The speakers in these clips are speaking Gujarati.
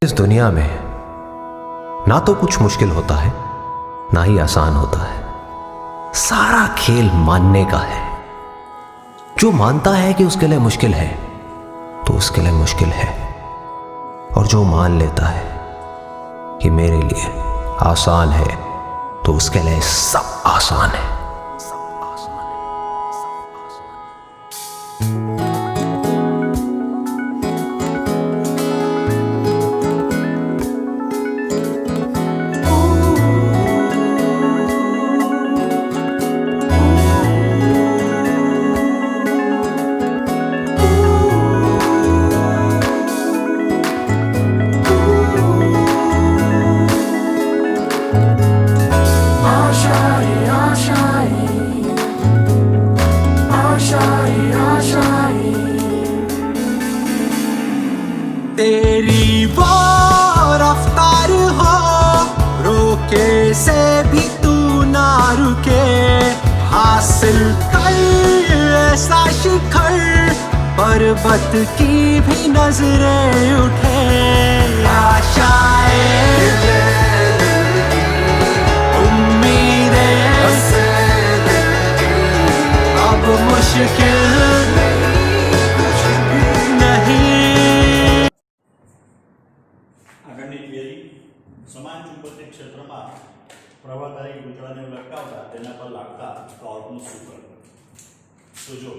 इस दुनिया में ना तो कुछ मुश्किल होता है ना ही आसान होता है। सारा खेल मानने का है। जो मानता है कि उसके लिए मुश्किल है तो उसके लिए मुश्किल है, और जो मान लेता है कि मेरे लिए आसान है तो उसके लिए सब आसान है। तेरी वो रफ्तार हो, रोके से भी तू ना रुके, हासिल कर ऐसा शिखर, पर्वत की भी नजरें उठे। आशाएं, उम्मीदें, अब मुश्किल સમાન ચુંબકીય ક્ષેત્રમાં પ્રવાહધારી ગૂંચળાને લટકાવતા તેના પર લાગતા ટોર્કનું શું કરવું? તો જો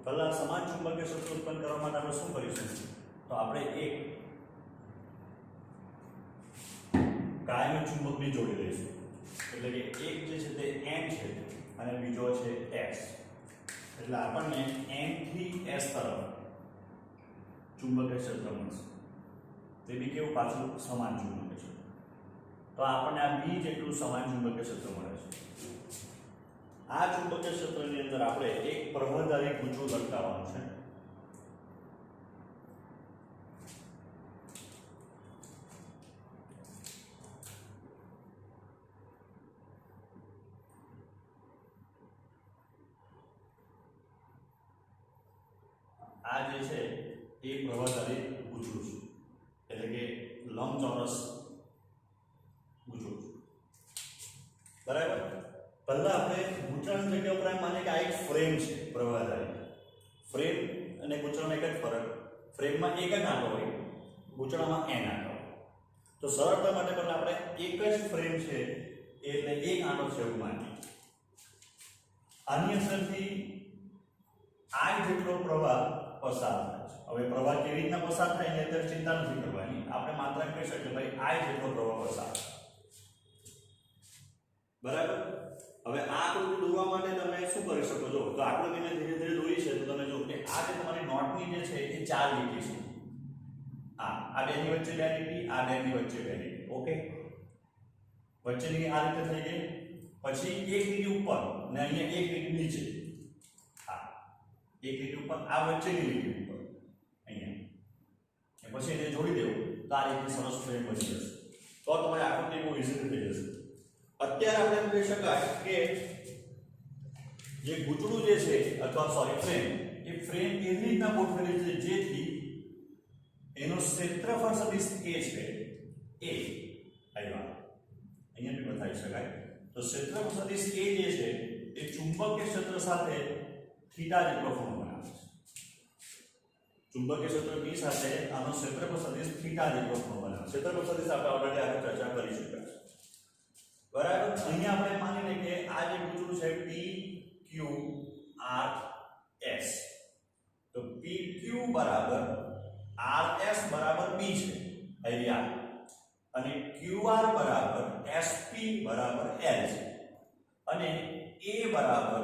પહેલા સમાન ચુંબકીય ક્ષેત્ર ઉત્પન્ન કરવા માટે આપણે શું કરીશું? તો આપણે એક કાયમી ચુંબકને જોડી દઈશું, એટલે કે એક જે છે તે N છે અને બીજો છે S, એટલે આપણને N થી S તરફ ચુંબકીય ક્ષેત્ર મળશે। તે બી કેવું? પાછું સમાન ચુંબકીય ક્ષેત્ર। तो आपने आ बी જેટલું સમાન ચુંબકીય ક્ષેત્ર મળે છે। આ ચુંબકીય ક્ષેત્રની અંદર આપણે એક પ્રવાહધારી ગૂંચળું લટકાવવાનું છે। આ જે છે એ પ્રવાહધારી ગૂંચળું છે, એટલે કે લંબચોરસ બરાબર। પહેલા આપણે ગૂંચળાની જગ્યા ઉપર માનીએ કે આ એક ફ્રેમ છે પ્રવાહધારી। ફ્રેમ અને ગૂંચળામાં એક જ ફરક, ફ્રેમમાં એક જ આંટો હોય, ગૂંચળામાં n આંટો હોય। તો સરળતા માટે પહેલા આપણે એક જ ફ્રેમ છે એટલે એક આંટો છે એવું માનીએ। આની અંદરથી આ જેટલો પ્રવાહ પસાર થાય છે। હવે પ્રવાહ કેવી રીતના પસાર થાય એની અંદર ચિંતા નથી કરવાની, આપણે માત્ર કહી શકીએ કે ભાઈ આ જેટલો પ્રવાહ પસાર થાય, બરાબર। હવે આ આકૃતિ દોરવા માટે તમે શું કરી શકો છો? તો આકૃતિને ધીરે ધીરે દોરી છે તો તમે જો કે આ જે તમારી નોટની જે છે એ ચાર લીટી છે। આ બેની વચ્ચે બે લીટી, આ બેની વચ્ચે બે લીટી, ઓકે। વચ્ચેની આ રીતે થઈ ગઈ, પછી એક લીટી ઉપર ને અહીંયા એક લીટી નીચે, એક લીટી ઉપર, આ વચ્ચેની લીટી ઉપર અહીંયા, પછી એને જોડી દેવું તો આ રીતે સરસ ફ્રેમ બની જશે। તો તમારી આકૃતિ બહુ ઈઝી થઈ જશે। અત્યારે આપણે એમ કહી શકાય કે જે ગૂંચળું જે છે અથવા સોરી ફ્રેમ, એ ફ્રેમ એવી રીતના ગોઠવેલી છે જેથી એનું ક્ષેત્રફળ સદિશ a છે એ અહીંયા બી બતાવી શકાય। તો ક્ષેત્રફળ સદિશ a જે છે એ ચુંબકીય ક્ષેત્ર સાથે થીટા જેટલો ખૂણો બનાવે છે। ચુંબકીય ક્ષેત્ર b સાથે આનો ક્ષેત્રફળ સદિશ થીટા જેટલો ખૂણો બનાવે છે। ક્ષેત્રફળ સદિશ આપણે ઓલરેડી આગળ ચર્ચા કરી ચૂક્યા છે, બરાબર। અહીંયા આપણે માની લઈએ કે આ જે ગૂંચળું છે P Q R S, તો P Q બરાબર R S બરાબર P છે અહીંયા, અને Q R બરાબર S P બરાબર L છે, અને A બરાબર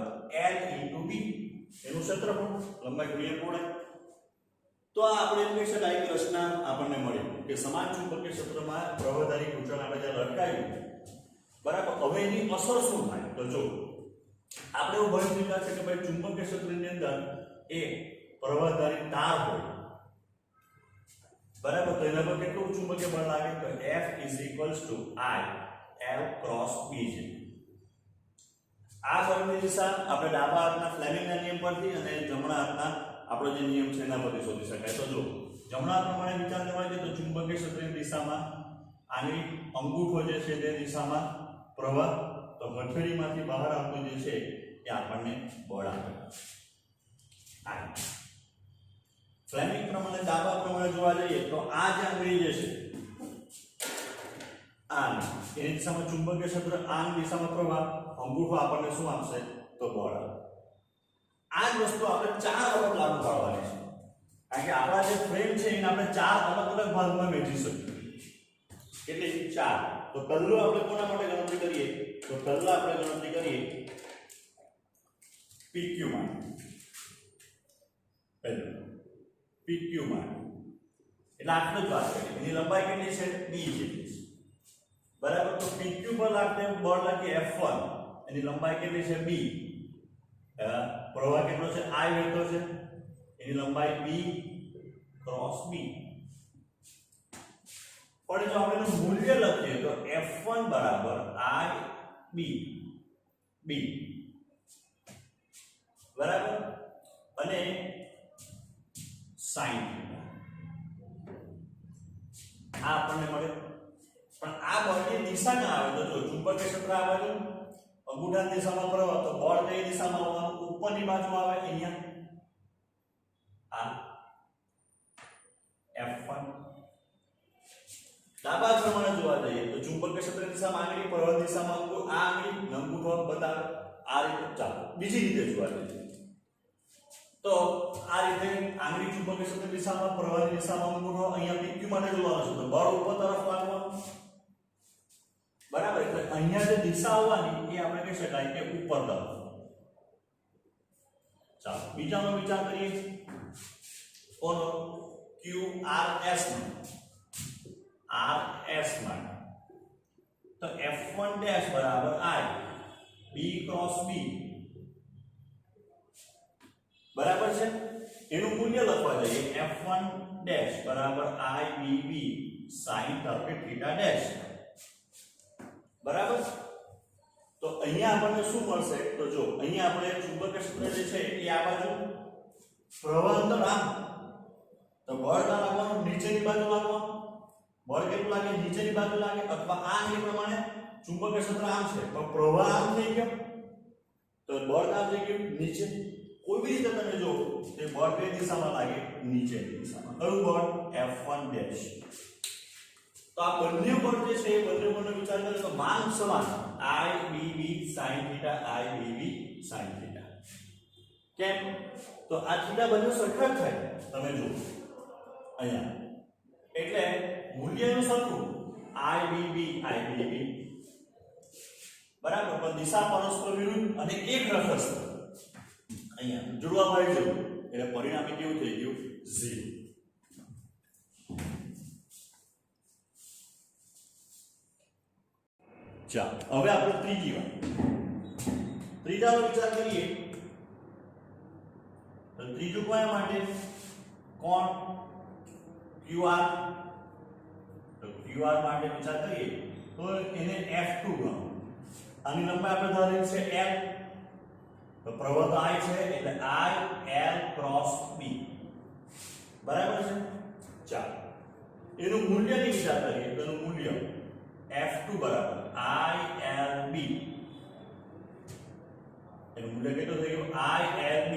L into B એનું ક્ષેત્રફળ, લંબાઈ ગુણ્યા પહોળાઈ। તો આ આપણે એમ કહી શકાય કે રચના આપણને મળી કે સમાન ચુંબકીય ક્ષેત્રમાં પ્રવાહધારી ગૂંચળ આપણે જ્યાં લટકાવ્યું, બરાબર। હવે એની અસર શું થાય? તો જો આપણે એવું ભણી લીધા છે કે ભાઈ ચુંબકીય ક્ષેત્રની અંદર એક પ્રવાહધારી તાર હોય, બરાબર। તો એના પર કેટલું ચુંબકીય બળ લાગે? તો F I L cross B છે। આ બળની દિશા આપણે ડાબા હાથના ફ્લેમિંગના નિયમ પરથી અને જમણા હાથના આપણો જે નિયમ છે એના પરથી શોધી શકાય। તો જો જમણા પ્રમાણે વિચાર કરવા જોઈએ તો ચુંબકીય ક્ષેત્રની દિશામાં આંગળી અંગૂઠો જે છે તે દિશામાં પ્રવાહ, તો હથેળીમાંથી બહાર આવતું જે છે એ આપણને બળ આપે. ફ્લેમિંગ પ્રમાણે ડાબા પ્રમાણે જોવા જઈએ તો આ જે આંગળી જે છે એની દિશામાં ચુંબકીય ક્ષેત્ર, આની દિશામાં પ્રવાહ, અંગૂઠો આપણને શું આપશે તો બળ. આ જ વસ્તુ આપણે 4 વખત લાગુ પાડવાની છે, કારણ કે આપણા જે ફ્રેમ છે એને આપણે 4 અલગ અલગ ભાગમાં વહેંચી શકીએ. એટલે 4. તો પહેલું આપણે કોના માટે ગણતરી કરીએ તો પહેલા આપણે ગણતરી કરીએ PQ માટે. પહેલું PQ માટે એટલે આટલું જ વાત કરીએ. એની લંબાઈ કેટલી છે? d જેટલી છે. બરાબર. તો PQ પર લાગતે બળ લાગી F1, એની લંબાઈ કેટલી છે? b. પ્રવાહ કેટલો છે? I વહેતો છે, એની લંબાઈ b ક્રોસ b. પણ જો આપણે એનું મૂલ્ય લખીએ તો F1 બરાબર I b b. બરાબર. અને sin આ આપણને મળે. પણ આ બળની દિશા ના આવે તો જો ચુંબકીય ક્ષેત્ર આ બાજુ, અંગૂઠાની દિશામાં પ્રવાહ, તો બળ કઈ દિશામાં આવવાનું? ઉપરની બાજુ આવે. અહીંયા આ F1. ડાબા પ્રમાણે જોવા જઈએ તો ચુંબકીય ક્ષેત્રની દિશામાં આંગળી, પ્રવાહ દિશામાં આ આંગળી, અંગૂઠો બતાવે. આ રીતે ચાલો બીજી રીતે જોવા જઈએ તો આ રીતે આંગળી ચુંબકીય ક્ષેત્રની દિશામાં, પ્રવાહની દિશામાં અંગૂઠો. અહીંયા PQ માટે જોવાનું છે તો બળ ઉપર તરફ લાગવાનું. બરાબર. એટલે અહીંયા જે દિશા આવવાની એ આપણે કહી શકાય કે ઉપર તરફ. ચાલો બીજાનો વિચાર કરીએ. કોનો? QRS માં તો F1 ડેશ બરાબર I b ક્રોસ b. બરાબર છે. એનું મૂલ્ય લખવા જઈએ F1 ડેશ બરાબર I b b sin θ dash. બરાબર. તો અહીંયા આપણને શું મળશે તો જો અહીંયા આપણે ચુંબકીય ક્ષેત્ર જે છે એ આ બાજુ, પ્રવાહ અંતર આમ, તો બળ ના લાગવાનું, નીચેની બાજુ લાગવાનું. બળ કેટલું લાગે? નીચેની બાજુ લાગે. અથવા આ આંગળી પ્રમાણે ચુંબકીય ક્ષેત્ર આમ છે પણ પ્રવાહ આમ થઈ ગયો તો બળ આમ થઈ ગયું નીચે. કોઈ બી રીતે તમે જો તે બળ કઈ દિશામાં લાગે? નીચેની દિશામાં. કયું બળ? F1 dash. તો આ બંને બળ જે છે એ બંને બળનો વિચાર કરીએ તો માન સમાન I b b sin θ I b b sin θ. કેમ? તો આ થીટા બંને સરખા જ થાય. તમે જો અહીંયા એટલે મૂલ્યનું સરખું I b b બરાબર. પણ દિશા પરસ્પર વિરુદ્ધ અને એક રખસ અહીંયા જોડવા મળી ગયું એટલે પરિણામે કેવું થઈ ગયું? 0. ચાલો હવે આપણે ત્રીજાનો વિચાર કરીએ તો ત્રીજું કયા માટે? કોણ? QR. તો QR માટે વિચાર કરીએ તો એને F2 ગણો. આની લંબાઈ આપણે ધારેલી છે L, તો પ્રવાહ તો I છે એટલે I L ક્રોસ B. બરાબર છે. ચાલો એનું મૂલ્યની વિચાર કરીએ તો એનું મૂલ્ય F2 બરાબર I L B. એનું મૂલ્ય કેટલું થઈ ગયું? I L B.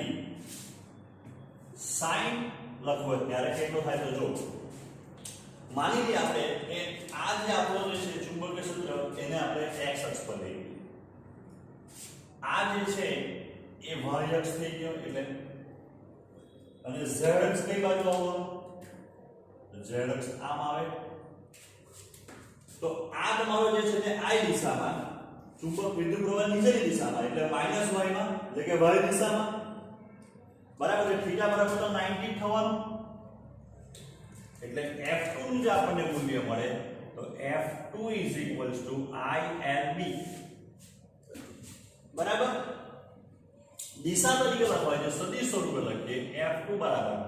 sin લખવો ત્યારે કેટલો થાય તો જો માની લઈએ આપણે કે આ જે આપણો જે છે ચુંબકીય ક્ષેત્ર એને આપણે x અક્ષ પર લઈએ. આ જે છે એ y અક્ષ થઈ ગયો એટલે અને z અક્ષ કઈ બાજુ આવવાનો? z અક્ષ આમ આવે. તો આ તમારો જે છે તે I દિશામાં, ચુંબક વિદ્યુત પ્રવાહ નીચેની દિશામાં એટલે -y માં એટલે કે y દિશામાં. બરાબર છે. થીટા બરાબર તો 90 થવાનું. એટલે F2 નું જે આપણને મૂલ્ય મળે તો F2 I L B. બરાબર. દિશા તરીકે લખવાય છે સદિશ સ્વરૂપે લખીએ F2 બરાબર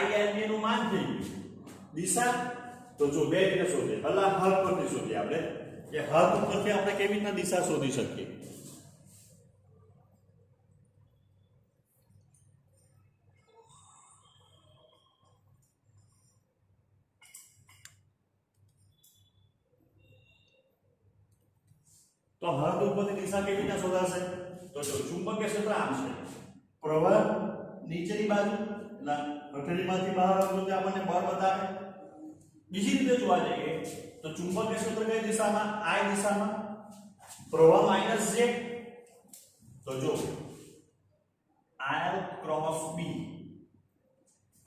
I L B નું માન થઈ ગયું. દિશા તો જો બે રીતે શોધીએ. પહેલા હાથ પરથી શોધીએ આપણે કે હાથ ઉપરથી આપણે કેવી રીતના દિશા શોધી શકીએ. તો હદ ઉપરની દિશા કેવી રીતના શોધાશે? તો જો ચુંબકીય ક્ષેત્ર આમ છે, પ્રવાહ નીચેની બાજુ એટલે હથેળીમાંથી બહાર આવતો તે આપણને બળ બતાવે. બીજી રીતે જોવા જઈએ તો ચુંબકીય ક્ષેત્ર કઈ દિશામાં? I દિશામાં, પ્રવાહ માઈનસ J. તો જો I ક્રોસ B,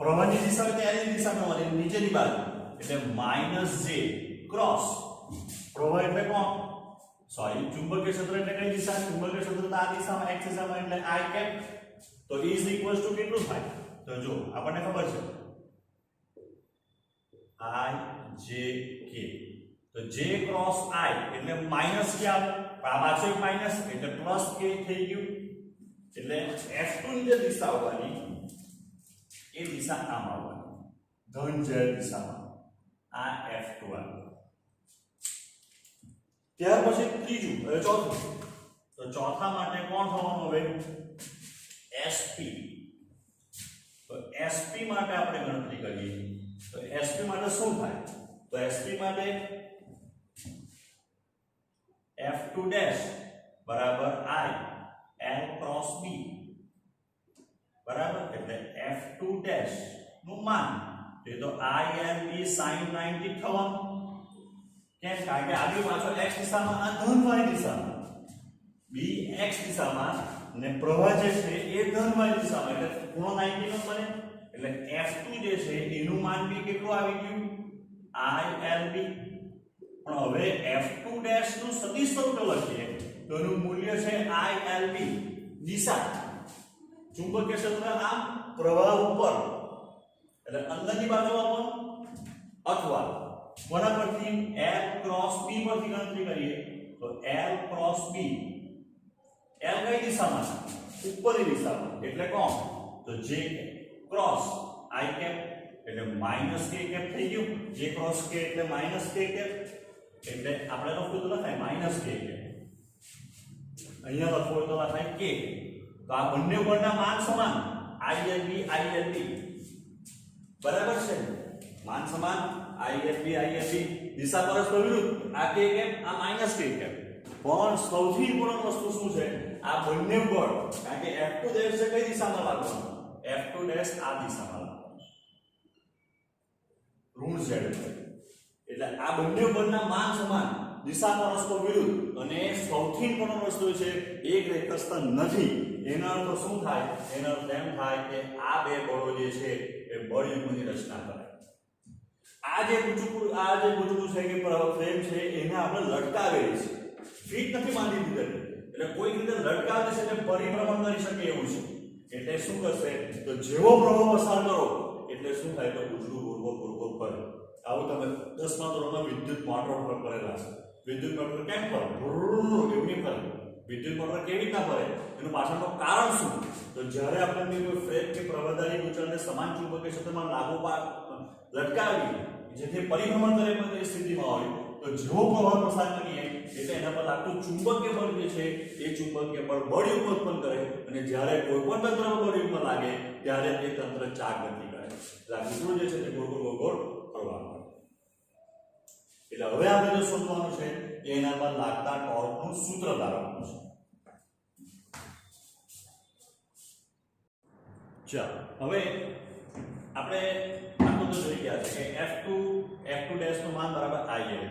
પ્રવાહની દિશા તેની દિશામાં મળે નીચેની બાજુ એટલે માઈનસ J ક્રોસ પ્રવાહ એટલે કોણ? સોરી, ચુંબકીય ક્ષેત્ર એટલે કઈ દિશા? ચુંબકીય ક્ષેત્ર તો આ દિશામાં x દિશામાં એટલે I કેપ. તો ઇઝ ઇક્વલ્સ ટુ કેટલું થાય? તો જો આપણને ખબર છે I J K. તો J ક્રોસ I એટલે માઈનસ કે આવે, આ પાછો એક માઈનસ એટલે પ્લસ K થઈ ગયું. એટલે F2 ની જે દિશા આવવાની એ દિશા આમ આવવાની, ધન z દિશામાં. આ F2 આવે. ત્યાર પછી ત્રીજું, હવે ચોથું. તો ચોથા માટે કોણ થવાનું હવે? SP. તો SP માટે આપણે ગણતરી કરીએ તો SP માટે શું થાય? તો SP માટે F2 ડેશ બરાબર I L ક્રોસ B બરાબર. એટલે F2 ડેશ નું માન તો I L B sin 90 થવાનું. કેમ? કારણ કે આગળ પાછળ x દિશામાં, આ ધનવાળી દિશામાં, b x દિશામાં ને પ્રવાહ જે છે એ ધનવાળી દિશામાં, એટલે ખૂણો 90 નો બને. એટલે F2 જે છે એનું માન બી કેટલું આવી ગયું? ILB. પણ હવે F2 ડેશ નું સદિશ સ્વરૂપ લખીએ તો એનું મૂલ્ય છે ILB દિશા. ચુંબકીય ક્ષેત્ર આમ, પ્રવાહ ઉપર એટલે અંદરની બાજુ આપો, અથવા કોના પરથી? L ક્રોસ B પરથી ગણતરી કરીએ તો L ક્રોસ B, L કઈ દિશામાં? ઉપરની દિશામાં, એટલે કોણ? તો J ક્રોસ I કેપ એટલે માઈનસ K કેપ થઈ ગયું. J ક્રોસ K એટલે માઈનસ K કેપ, એટલે આપણે લખવું તો લખાય માઈનસ K કેપ. અહીંયા લખવું તો લખાય K. તો આ બંને ઉપરના માન સમાન, ILB ILB બરાબર છે, માન સમાન ILB ILB, દિશા પરસ્પર વિરુદ્ધ. આ K કેપ, આ માઈનસ K કેપ. પણ સૌથી ઇમ્પોર્ટન્ટ વસ્તુ શું છે? આ બંને બળ, કારણ કે F2 ડેશ છે કઈ દિશામાં લાગવાનું? F2 ડેશ આ દિશામાં લાગવાનું, ઋણ z. એટલે આ બંને બળના માન સમાન, દિશા પરસ્પર વિરુદ્ધ, અને સૌથી ઇમ્પોર્ટન્ટ વસ્તુ છે એક રેખાસ્તંભ નથી. એનો અર્થ શું થાય? એનો અર્થ એમ થાય કે આ બે બળો જે છે એ બળયુગ્મની રચના કરે. આ જે પૂછડું છે કે ફ્રેમ છે એને આપણે લટકાવેલી છે, ફિટ નથી બાંધી દીધેલી. એટલે કોઈ રીતે લટકાવે છે એટલે પરિભ્રમણ કરી શકે એવું છે. એટલે શું કરશે? તો જેવો પ્રવાહ પસાર કરો એટલે શું થાય? તો પૂછડું ગોળ ફરે. આવું તમે 10મા ધોરણમાં વિદ્યુત મોટર પર કરેલા છે. વિદ્યુત મોટર કેમ ફરે? એવું નહીં ફરે. વિદ્યુત મોટર કેવી રીતના ફરે? એનું પાછળનું કારણ શું? તો જ્યારે આપણને કોઈ ફ્રેમ કે પ્રવાહદારી ગોચરને સમાન ચુંબકીય ક્ષેત્રમાં લાગુ લટકાવી જેથી પરિભ્રમણ કરે તે સ્થિતિમાં હોય તો જેવો પ્રવાહ પસાર કરીએ એટલે એના પર લાગતું ચુંબકીય બળ જે છે એ ચુંબકીય બળ બળયુગ્મ ઉત્પન્ન કરે. અને જ્યારે કોઈ પણ તંત્રમાં બળયુગ્મ લાગે ત્યારે તે તંત્ર ચાક ગતિ કરે. એટલે આ પૂછડું જે છે તે ગોળ ફરવા માંડે. એટલે હવે આપણે જે શોધવાનું છે કે એના પર લાગતા ટોર્કનું સૂત્ર ધારવાનું છે. ચાલો હવે આપણે આખું તો જોઈ ગયા છે કે F2 ડેશ નું માન બરાબર IL.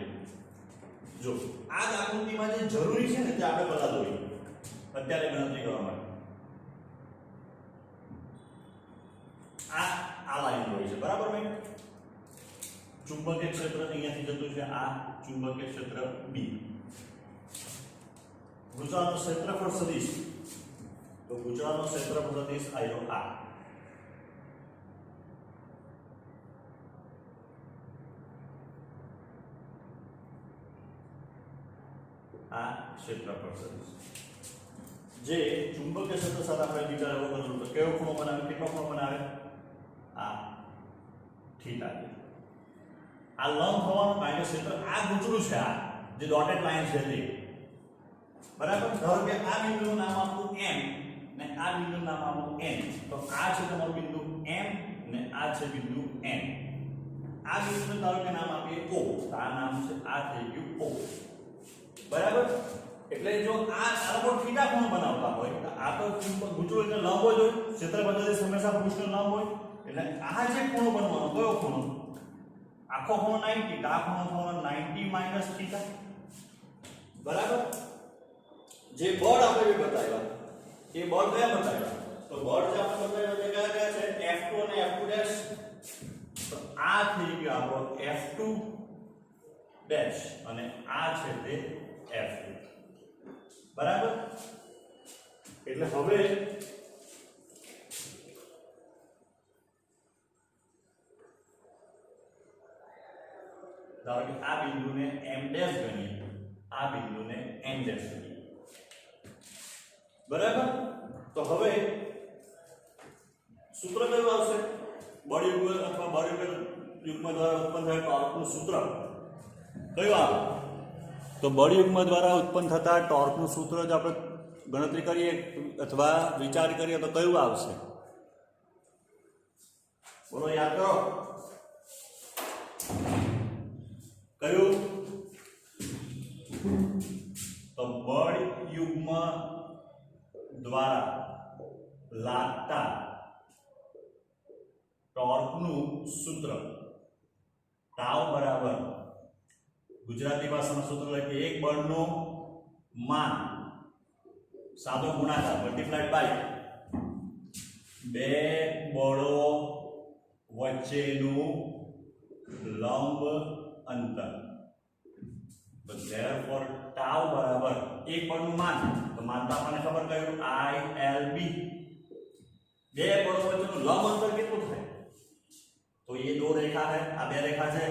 જો આ જ આકૃતિમાં જે જરૂરી છે ને તે આપણે બધા દોરીએ અત્યારે ગણતરી કરવા માટે. આ લાઈન દોરી છે બરાબર ભાઈ. ચુંબકીય ક્ષેત્ર અહીંયાથી જતું છે, આ ચુંબકીય ક્ષેત્ર B. ગુચળાનું ક્ષેત્રફળ સદિશ, તો ગુચળાનું ક્ષેત્રફળ સદિશ આયો આ ક્ષેત્રફળ સદિશ જે ચુંબકીય ક્ષેત્ર સાથે આપણે વિચાર એવો કરવું તો કેવો ખૂણો બનાવે? કેટલો ખૂણો બનાવે? આ થીટા. આ લંબ થવાનું કાયદો ક્ષેત્ર આ ગુચળું છે, આ જે ડોટેડ લાઈન છે તે બરાબર. ધારો કે આ બિંદુનું નામ આપું M ને આ બિંદુનું નામ આપું N. તો આ છે તમારું બિંદુ M ને આ છે બિંદુ N. આ બિંદુને ધારો કે નામ આપીએ O. તો આ નામ છે, આ થઈ ગયું O બરાબર. એટલે જો આ આરો થીટા ખૂણો બનાવતા હોય તો આ તો ગૂંચળું એટલે લંબ જ હોય, ક્ષેત્ર પદ્ધતિ હંમેશા પૃષ્ઠનો લંબ હોય, એટલે આ જે ખૂણો બનવાનો કયો ખૂણો? આખો ખૂણો 90, આ ખૂણો થવાનો 90 - થીટા, બરાબર? જે બળ આપણે બતાવ્યા એ બળ કયા બતાવ્યા? તો બળ જે આપણે બતાવ્યા તે કયા કયા છે? F2 અને F2 ડેશ. તો આ થઈ ગયો આપણો F2 ડેશ અને આ છે તે F2, બરાબર? એટલે હવે ધારો કે આ બિંદુને M ડેશ ગણીએ, આ બિંદુને N ડેશ ગણીએ, બરાબર? તો હવે સૂત્ર કયું આવશે? બળયુગ્મ અથવા બળયુગ્મ દ્વારા ઉત્પન્ન થયેલ ટોર્કનું સૂત્ર કયું આવે? તો બળયુગ્મ દ્વારા ઉત્પન્ન થતા ટોર્કનું સૂત્ર જો આપણે ગણતરી કરીએ અથવા વિચાર કરીએ તો કયું આવશે? બોલો, યાદ કરો. કયું? તો બળયુગ્મ દ્વારા લાગતા ટોર્કનું સૂત્ર ટાઉ બરાબર, ગુજરાતી ભાષામાં સૂત્ર લખીએ, એક બળનું માન સાદો ગુણાકાર મલ્ટીપ્લાઈડ બાય બે બળો વચ્ચેનું લંબ અંતર. તો therefore ટાઉ બરાબર એક બળનું માન, તો માન તો આપણને ખબર કયું? ILB. બે બળો વચ્ચેનું લંબ અંતર કેટલું થાય? તો ये दो रेखा है, आ बे रेखा है,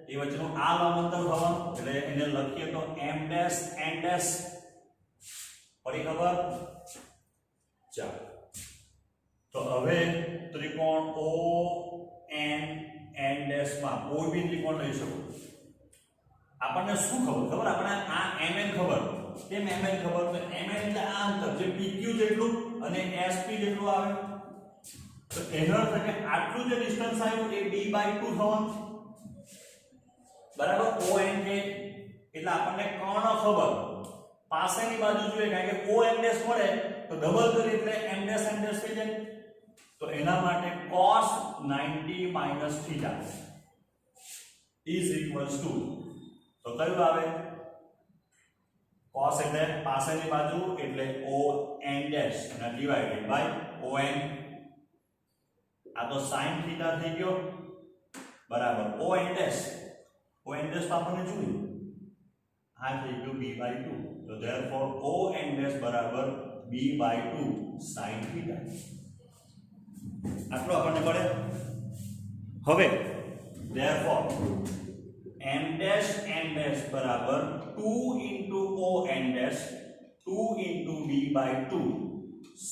ये वच्चेનું આ લંબ અંતર થવાનું, એટલે એને લખીએ તો M ડેશ N ડેશ. પડી ખબર? ચાલો, તો હવે ત્રિકોણ O N N ડેશ માં કોઈ બી ત્રિકોણ લઈ શકો. આપણને શું ખબર? આપણે આ MN ખબર, કેમ MN ખબર? તો MN એટલે આ અંતર જે PQ જેટલું અને SP જેટલું આવે, તો એનો અર્થ કે આટલું જે ડિસ્ટન્સ આવ્યું એ d/2 થવાનું, બરાબર? ON કે એટલે આપણને કર્ણ ખબર, પાસેની બાજુ જોઈએ, કારણ કે ON ડેશ મળે તો ડબલ કરી એટલે M ડેશ N ડેશ થઈ જાય. તો એના માટે cos 90 - theta is equals to, તો કયું આવે? cos એટલે પાસેની બાજુ એટલે ON ડેશ અને ડિવાઇડેડ બાય ON. આ તો sin થીટા થઈ ગયો, બરાબર? ON ડેશ તો આપણને જોયું, આ થઈ ગયું b/2. તો therefore ON ડેશ બરાબર b/2 sin થીટા. આટલું આપણને પડે. હવે therefore M dash N dash બરાબર 2 * ON dash 2 * b/2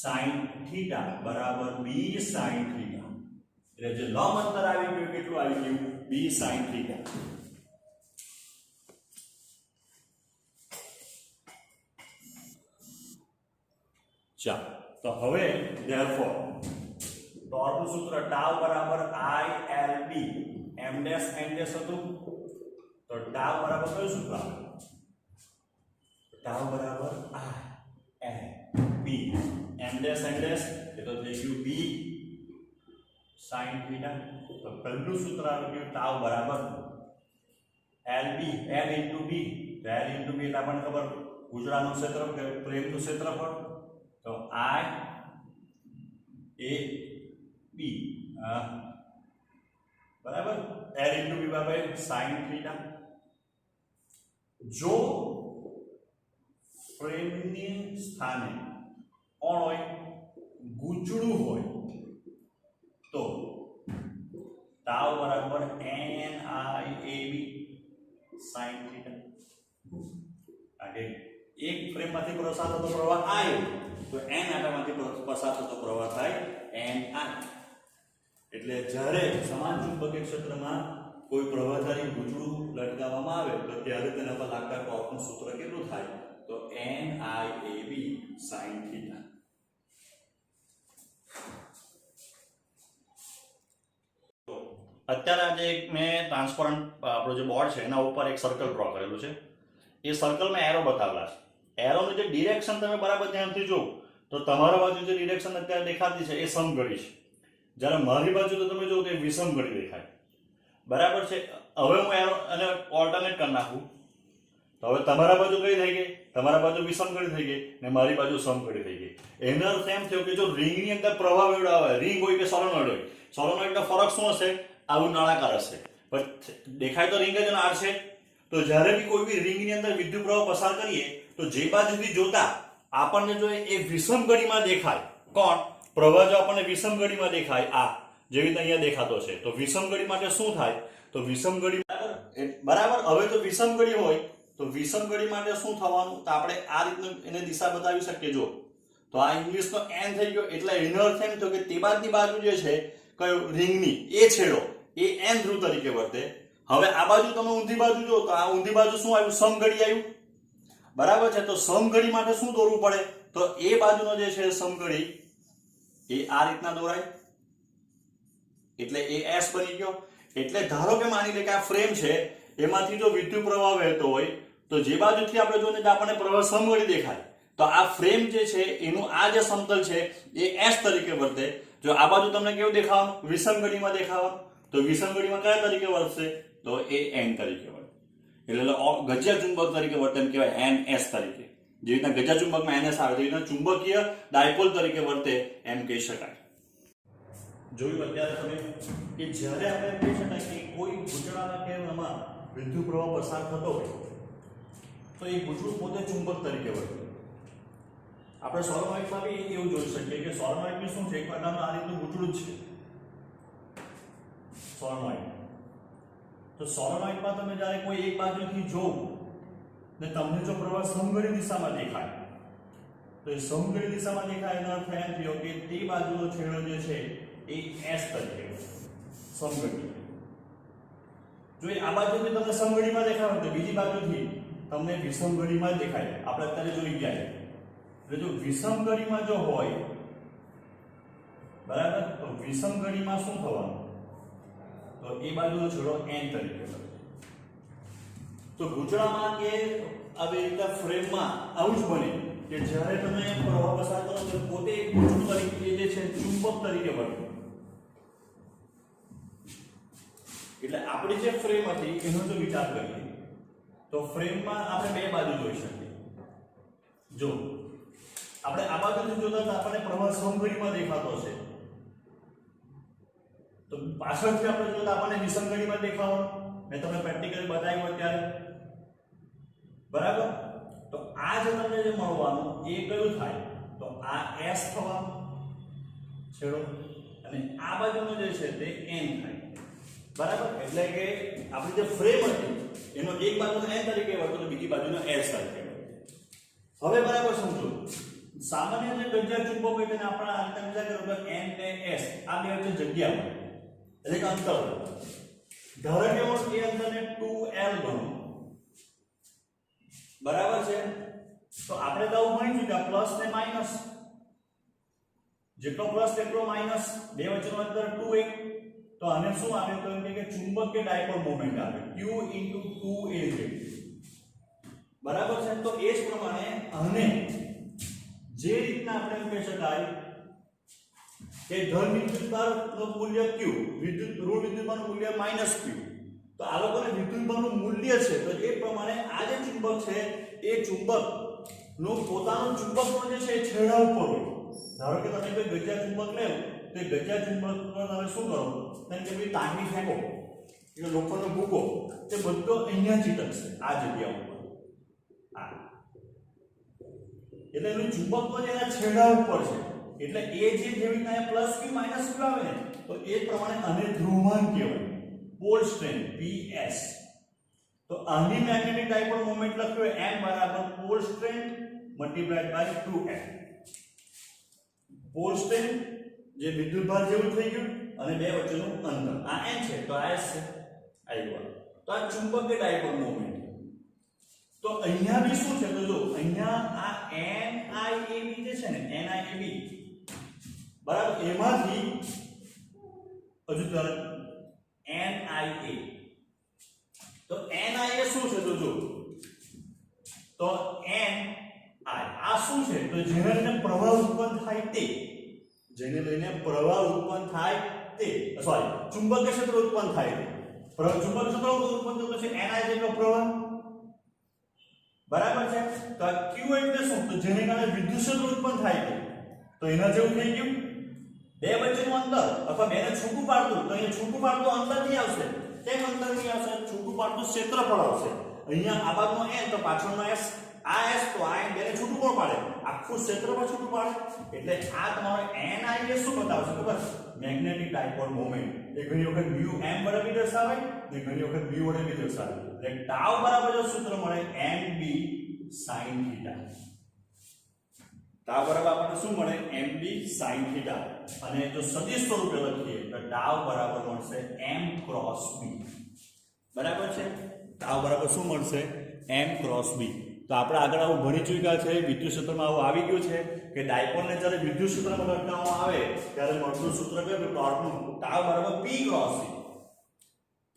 sin theta બરાબર b sin થીટા. એટલે જે લંબ અંતર આવી ગયું કેટલું આવી ગયું? b sin theta. ચાલો, તો હવે therefore ટોર્કનું સૂત્ર ટાઉ બરાબર ILB M dash N dash હતું, તો ટાઉ બરાબર કયું સૂત્ર આવે? ટાઉ બરાબર ILB M dash N dash એ તો થઈ ગયું b sin થીટા. તો પહેલું સૂત્ર આવી ગયું ટાઉ બરાબર LB L into B. તો L into B એટલે આપણને ખબર ગુજરાતનું ક્ષેત્રફળ, પ્રેમનું ક્ષેત્રફળ, તો I A B બરાબર L into B બરાબર sin થીટા. જો ફ્રેમની સ્થાને કોણ હોય? ગૂંચળું હોય તો ટાઉ બરાબર NIAB sin થીટા. આગળ એક ફ્રેમમાંથી પસાર થતો પ્રવાહ I, તો n આટામાંથી પસાર થતો પ્રવાહ થાય NI. એટલે જ્યારે સમાન ચુંબકીય ક્ષેત્રમાં કોઈ પ્રવાહધારી ગૂંચળું લટકાવવામાં આવે તો ત્યારે તેના પર લાગતા ટોર્કનું સૂત્ર કેટલું થાય? તો NIAB sin થીટા. અત્યારે આજે મેં ટ્રાન્સપરન્ટ આપણો જે બોર્ડ છે એના ઉપર એક સર્કલ ડ્રો કરેલું છે. એ સર્કલમાં એરો બતાવેલા છે. એરોની જે ડિરેક્શન તમે બરાબર ધ્યાનથી જો તો તમારા બાજુ જે ડિરેક્શન અત્યારે દેખાતી છે એ સમઘડી છે, જ્યારે મારી બાજુ તો તમે જો કે વિષમઘડી દેખાય, બરાબર છે. હવે હું એરો અને ઓલ્ટરનેટ કરી નાખું તો હવે તમારા બાજુ કઈ થઈ ગઈ, તમારા બાજુ વિષમઘડી થઈ ગઈ ને મારી બાજુ સમઘડી થઈ ગઈ. એનો અર્થ એમ થયો કે જો રિંગની અંદર પ્રવાહ વેવડા હોય, રિંગ હોય કે સોલેનોઇડ હોય, સોલેનોઇડનો ફરક શું હશે, આવું નળાકાર હશે, પણ દેખાય તો રિંગ જ નાળ છે. તો જ્યારે બી કોઈ બી રિંગની અંદર વિદ્યુત પ્રવાહ પસાર કરીએ તો જે બાજુથી જોતા આપણને જો એ વિષમઘડીમાં દેખાય, કોણ પ્રવાહ જો આપણને વિષમઘડીમાં દેખાય, આ જેવી રીતે અહીંયા દેખાતો છે, તો વિષમઘડી માટે શું થાય, તો વિષમઘડી બરાબર. હવે તો વિષમઘડી હોય તો વિષમઘડી માટે શું થવાનું, તો આપણે આ રીતનું એને દિશા બતાવી શકીએ. જો તો આ ઇંગ્લિશનો n થઈ ગયો, એટલે એનો અર્થ એમ થયો કે તે બાજુની બાજુ જે છે કયો રિંગની એ છેડો એ n ધ્રુવ તરીકે વર્તે. હવે આ બાજુ તમે ઊંધી બાજુ જો તો આ ઊંધી બાજુ શું આવ્યું, સમઘડી આવ્યું, બરાબર છે. તો સમઘડી માટે શું દોરવું પડે, તો એ બાજુનો જે છે સમઘડી એ આ રીતના દોરાય, એટલે એ s બની ગયો. એટલે ધારો કે માની લે કે આ ફ્રેમ છે, એમાંથી જો વિદ્યુત પ્રવાહ વહેતો હોય તો જે બાજુથી આપણે જોઈએ તો આપણને પ્રવાહ સમઘડી દેખાય, તો આ ફ્રેમ જે છે એનું આ જે સમતલ છે એ s તરીકે વર્તે. જો આ બાજુ તમને કેવું દેખાવાનું, વિષમઘડીમાં દેખાવાનું, તો વિષમઘડીમાં કયા તરીકે વર્તશે, તો એ n તરીકે વર્તે. એટલે ગજ્યા ચુંબક તરીકે વર્તે, એમ કહેવાય ns તરીકે. જે રીતના ગજ્યા ચુંબકમાં ns આવે તે રીતના ચુંબકીય ડાયપોલ તરીકે વર્તે એમ કહી શકાય. જોયું અત્યારે તમે કે જ્યારે આપણે કહી શકાય કે કોઈ ગૂંચળાના કેન્દ્રમાં વિદ્યુત પ્રવાહ પસાર થતો હોય તો એ ગૂંચળું પોતે ચુંબક તરીકે વર્તે. આપણે સોલેનોઇડમાં બી એવું જોઈ શકીએ કે સોલેનોઇડ બી શું છે, એક પ્રકારનું આ રીતનું ગૂંચળું જ છે સોલેનોઇડ. તો સોલેનોઇડમાં તમે જ્યારે કોઈ એક બાજુથી જોવ ને તમને જો પ્રવાહ સમઘડી દિશામાં દેખાય તો એ સમઘડી દિશામાં દેખાય એનો અર્થ એમ થયો કે તે બાજુનો છેડો જે છે એ s તરીકે સમઘડી. જો એ આ બાજુથી તમને સમઘડીમાં દેખાય તો બીજી બાજુથી તમને વિષમઘડીમાં જ દેખાય. આપણે અત્યારે જોઈ ગયા એટલે જો વિષમઘડીમાં જો હોય, બરાબર, તો વિષમઘડીમાં શું થવાનું, તો એ બાજુનો છેડો n તરીકે બને. તો ગૂંચળામાં કે આવી રીતે ફ્રેમમાં આવું જ બને કે જ્યારે તમે પ્રવાહ પસાર કરો તો પોતે એક ગૂંચળું તરીકે જે છે ચુંબક તરીકે વર્તે. એટલે આપણી જે ફ્રેમ હતી એનો જો વિચાર કરીએ તો ફ્રેમમાં આપણે બે બાજુ જોઈ શકીએ. જો આપણે આ બાજુથી જોતા તો આપણને પ્રવાહ સમઘડીમાં દેખાતો છે, તો પાછળથી આપણે જોતા આપણને વિષમઘડીમાં દેખાવાનો. મેં તમને પ્રેક્ટિકલી બતાવ્યું અત્યારે, બરાબર. તો આ જે તમને જે મળવાનું એ કયું થાય, તો આ s થવાનું છેડો, અને આ બાજુનો જે છે તે n થાય, બરાબર. એટલે કે આપણી જે ફ્રેમ હતી એનો એક બાજુનો n તરીકે વર્તો તો બીજી બાજુનો s તરીકે વર્તે. હવે બરાબર સમજો, સામાન્ય જે ગજ્યા ચુંબક હોય તેને આપણે આ રીતે વિચાર કરો તો n ને s આ બે વચ્ચે જગ્યા હોય, એટલે કે અંતર હોય. ધારો કે હું એ અંતરને 2l ગણું, બરાબર છે. તો આપણે તો ભણી ચૂક્યા પ્લસ ને માઈનસ, જેટલો પ્લસ તેટલો માઈનસ, બે વચ્ચેનું અંતર 2a. તો આને શું આવે, તો એમ કે ચુંબકીય ડાયપોલ મોમેન્ટ આવે q * 2az, બરાબર છે. તો એ જ પ્રમાણે આને જે રીતના આપણે એમ કહી શકાય કે ધન વિદ્યુતભારનું મૂલ્ય q, ઋણ વિદ્યુતભારનું મૂલ્ય -q. તો આ લોકોને વિદ્યુતભારનું મૂલ્ય છે, તો એ પ્રમાણે આ જે ચુંબક છે એ ચુંબકનું પોતાનું ચુંબકનો જે છે એ છેડા ઉપર હોય. ધારો કે તમે કોઈ ગજ્યા ચુંબક લેવ તો એ ગજ્યા ચુંબક પર તમે શું કરો, તમે કે ભાઈ તાંગી ફેંકો, એટલે લોખંડનો ભૂકો, તે બધો અહીંયા ચીટકશે આ જગ્યા ઉપર. આ એટલે એનું ચુંબકનો જે એના છેડા ઉપર છે, એટલે એ જે જેવી રીતના પ્લસ q માઈનસ q આવે ને તો એ પ્રમાણે આને ધ્રુવાંક કહેવાય, પોલ સ્ટ્રેન ps. તો આની મેગ્નેટિક ડાયપોલ મોમેન્ટ લખ્યો m બરાબર pole strength multiplied by 2m. Pole strength જે વિદ્યુતભાર જેવું થઈ ગયું અને બે વચ્ચેનું અંતર આ n છે, તો આ s છે, આવ્યો. તો આ ચુંબકીય ડાયપોલ મોમેન્ટ. તો અહીંયા બી શું છે, તો જો અહીંયા આ NIAB જે છે ને, NIAB, બરાબર, એમાંથી હજુ તરત NIA. તો NIA શું છે, તો જો તો n છે તો જેને લઈને પ્રવાહ ઉત્પન્ન થાય તે, જેને લઈને પ્રવાહ ઉત્પન્ન થાય તે, સોરી ચુંબકીય ક્ષેત્ર ઉત્પન્ન થાય તે. ચુંબકીય ક્ષેત્ર ઉત્પન્ન થતું છે Ni જેટલો પ્રવાહ, બરાબર છે. તો આ Q એટલે શું? તો જેને કારણે વિદ્યુત ક્ષેત્ર ઉત્પન્ન થાય છે. તો એના જેવું થઈ ગયું. બે વચ્ચેનું અંતર અથવા બેને છૂટું પાડતું, તો અહીંયા છૂટું પાડતું અંતર નહીં આવશે. કેમ અંતર નહીં આવશે? છૂટું પાડતું ક્ષેત્રફળ આવશે. અહીંયા આ બાજુનો n તો પાછળનો s, આ s તો આ n બેને છૂટું કોણ પાડે? આખું ક્ષેત્રફળ છૂટું પાડે. એટલે આ તમારો Ni એ શું બતાવશે ખબર? Magnetic dipole moment. એ ઘણી વખત mu m વડે બી દર્શાવાય ને ઘણી વખત b વડે બી દર્શાવાય. એટલે ટાઉ બરાબર જો સૂત્ર મળે mb sin થીટા. ટાઉ બરાબર આપણને શું મળે? mb sin theta. અને જો સદિશ સ્વરૂપે લખીએ તો ટાઉ બરાબર મળશે m ક્રોસ b. બરાબર છે. ટાઉ બરાબર શું મળશે? m cross b. તો આપણે આગળ આવું ભણી ચૂક્યા છે, વિદ્યુત ક્ષેત્રમાં આવું આવી ગયું છે કે ડાયપોલને જ્યારે વિદ્યુત ક્ષેત્રમાં લટકાવવામાં આવે ત્યારે મળતું સૂત્ર કયું? ટોર્કનું ટાઉ બરાબર p ક્રોસ c.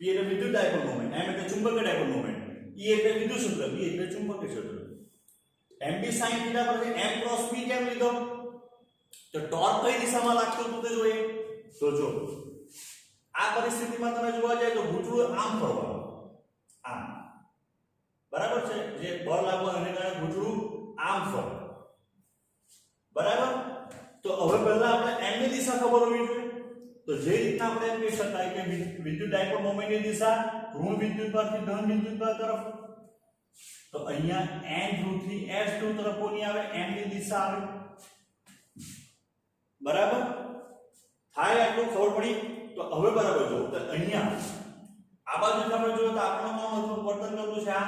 p એટલે વિદ્યુત ડાયપોલ મોમેન્ટ, m એટલે ચુંબકીય ડાયપોલ મોમેન્ટ, e એટલે વિદ્યુત ક્ષેત્ર, b એટલે ચુંબકીય ક્ષેત્ર. mb sin થીટા પરથી m ક્રોસ p કેમ લીધો? તો ટોર્ક કઈ દિશામાં લાગતું હતું તે જોઈએ. તો જો આ પરિસ્થિતિમાં તમે જોવા જાય તો ઘૂંટડું આમ ફરવાનું, આમ, બરાબર છે. જે બળ લાગવા એને કારણે ઘૂંટડું આમ ફરે, બરાબર. તો હવે પહેલા આપણે m ની દિશા ખબર હોવી જોઈએ. તો જે રીતના આપણે એમ કહી શકાય કે વિદ્યુત ડાયપોલ મોમેન્ટની દિશા ઋણ વિદ્યુતભારથી ધન વિદ્યુતભાર તરફ. તો અહીંયા n ધ્રુવથી s ધ્રુવ તરફ કોની આવે? m ની દિશા આવે, બરાબર. થાય આટલું ખબર પડી. તો હવે બરાબર જો તો અહીંયા આ બાજુ આપણે જોઈએ તો આપણો કોણ હતું વર્તન કરતું છે? આ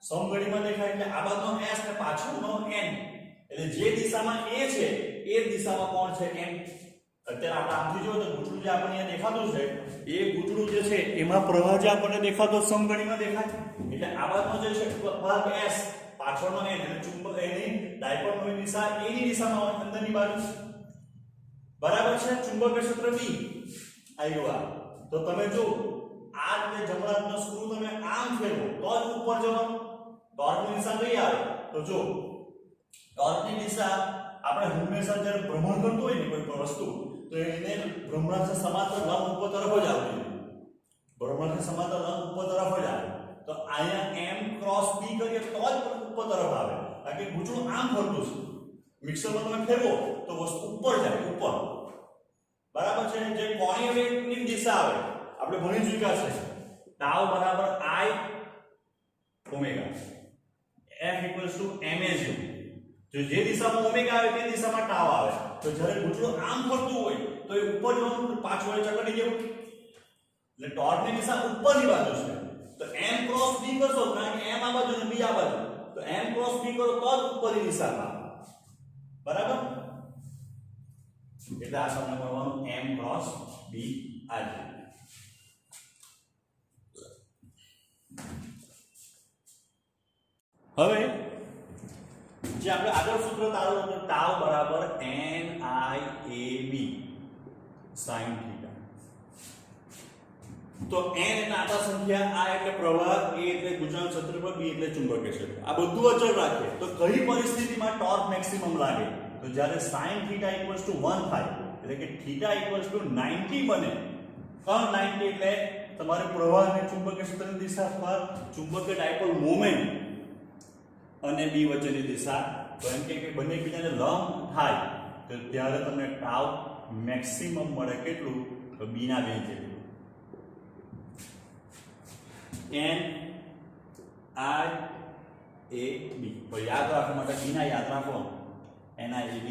સમઘડીમાં દેખાય એટલે આ બાજુનો s ને પાછળનો n, એટલે જે દિશામાં a છે એ દિશામાં કોણ છે? m. અત્યારે આપણે આમથી જોઈએ તો ઘૂંટડું જે આપણને અહીંયા દેખાતું છે એ ઘૂંટડું જે છે એમાં પ્રવાહ જે આપણને દેખાતો સમઘડીમાં દેખાય. એટલે આ બાજુનો જે છે ભાગ s, પાછળનો n, એટલે ચુંબક એની ડાયપોલની દિશા એની દિશામાં અંદરની બાજુ, બરાબર છે. ચુંબકીય ક્ષેત્ર b આવ્યું. તો તમે જો આ રીતે જમણા હાથનો સ્ક્રૂ તમે આમ ફેરવો તો જ ઉપર જવાનું. ટોર્કની દિશા કઈ આવે? તો જો ટોર્કની દિશા આપણે હંમેશા જ્યારે ભ્રમણ કરતું હોય ને કોઈ પણ વસ્તુ તો એને ભ્રમણાથી સમાંતર લંબ ઉપર તરફ જ આવતી હોય. ભ્રમણાથી સમાંતર લંબ ઉપર તરફ જ આવે. તો અહીંયા m ક્રોસ b કરીએ તો જ ઉપર તરફ આવે. કારણ કે ઘૂંટડું આમ ફરતું છે. મિક્સરમાં તમે ફેરવો તો વસ્તુ ઉપર જાય, ઉપર, બરાબર છે. જે કોણીય વેગની દિશા આવે આપણે ભણી ચૂક્યા છે. ટાઉ બરાબર i ઓમેગા, f = ma જેવું. જો જે દિશામાં ઓમેગા આવે તે દિશામાં ટાઉ આવે. તો જ્યારે ઘૂંટડું આમ ફરતું હોય તો એ ઉપર જવાનું, પાછું વળે ચકડી જવું. એટલે ટોર્કની દિશા ઉપરની બાજુ છે. તો m ક્રોસ b કરશો, કારણ કે m આ બાજુ અને b આ બાજુ, તો m ક્રોસ b કરો તો જ ઉપરની દિશામાં, બરાબર. એટલે આ તમને મળવાનું m ક્રોસ b આ છે. હવે જે આપણે આગળ સૂત્ર તારવું હતું ટાઉ બરાબર NIAB sin થીટા. તો n એટલે આટા સંખ્યા, આ એટલે પ્રવાહ, a એટલે ગુંજાણ ક્ષેત્રફળ, b એટલે ચુંબકીય ક્ષેત્ર. આ બધું અચળ રાખીએ તો કઈ પરિસ્થિતિમાં ટોર્ક મેક્સિમમ લાગે? તો જ્યારે sin થીટા = 1 થાય એટલે કે થીટા = 90 બને. કોણ 90? એટલે તમારે પ્રવાહ અને ચુંબકીય ક્ષેત્રની દિશા પર ચુંબકીય ડાયપોલ મોમેન્ટ અને b વચ્ચેની દિશા, તો એમ કે બંને એકબીજાને લંબ થાય તો ત્યારે તમને ટાઉ મેક્સિમમ મળે. કેટલું? તો b ના 2 જેટલું. NIAB. તો યાદ રાખવા માટે b ના યાદ રાખો, NIAB,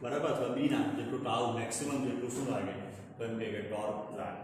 બરાબર. તો b ના જેટલું ટાઉ મેક્સિમમ જેટલું શું લાગે? તો એમ કે ટોર્ક લાગે.